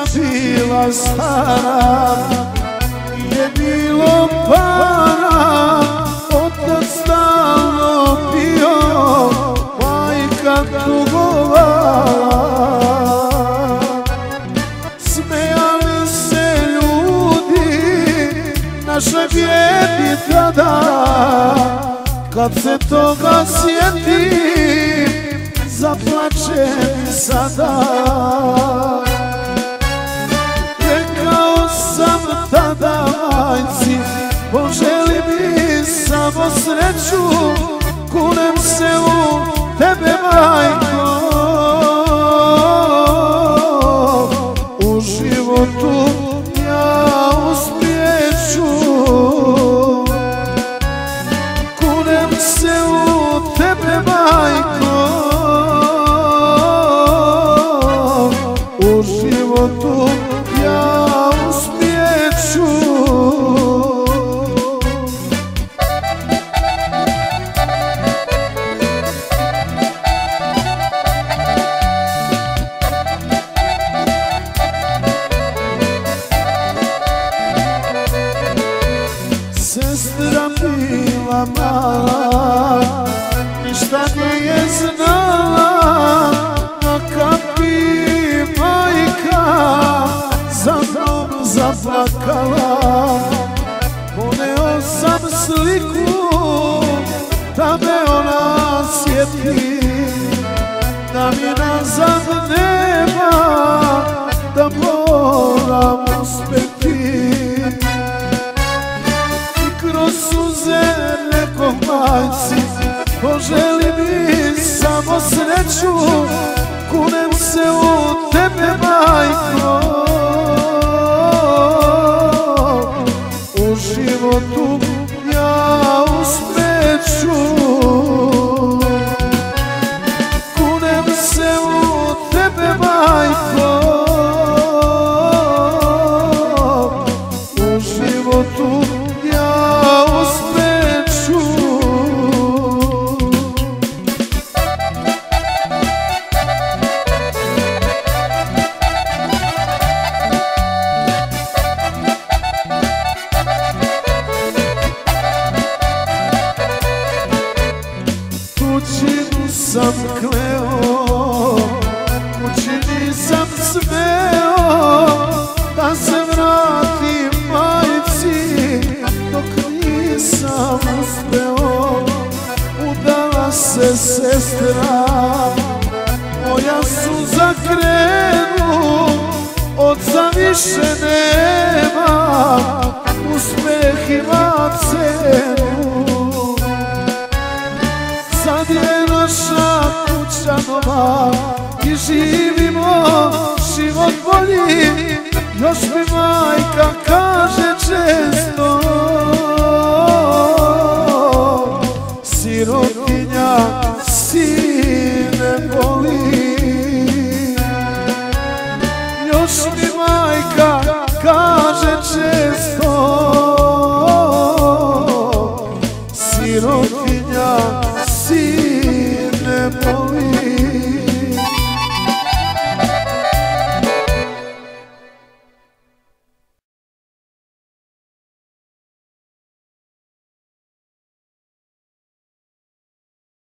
sreća bila stara, je bilo para, otac stalno pio, majka tugovala. Smejali se ljudi našoj bijedi tada, kad se toga sjetim, zaplačem sada. Rekao sam tada majci, poželi mi samo sreću, kunem se u tebe majko, u životu ja uspjeću. Kunem se u tebe majko, u životu ja uspjeću. Sestra bila mala, ništa nije znala, na kapi majka za mnom zaplakala. Poneo sam sliku da me ona sjeti, da mi nazad nema, da moram uspjeti. Kroz suze nekom majci, poželi mi samo sreću, kunem se u tebe majko, u životu ja uspjeću. Kunem se u tebe majko, u životu ja uspjeću. Kućinu sam kleo, kući nisam smeo, da se vratim majci, dok nisam uspeo. Udala se sestra, moja suza krenu, oca više nema, uspeh ima cenu. Sad je naša kuća nova i živimo život bolji, još mi majka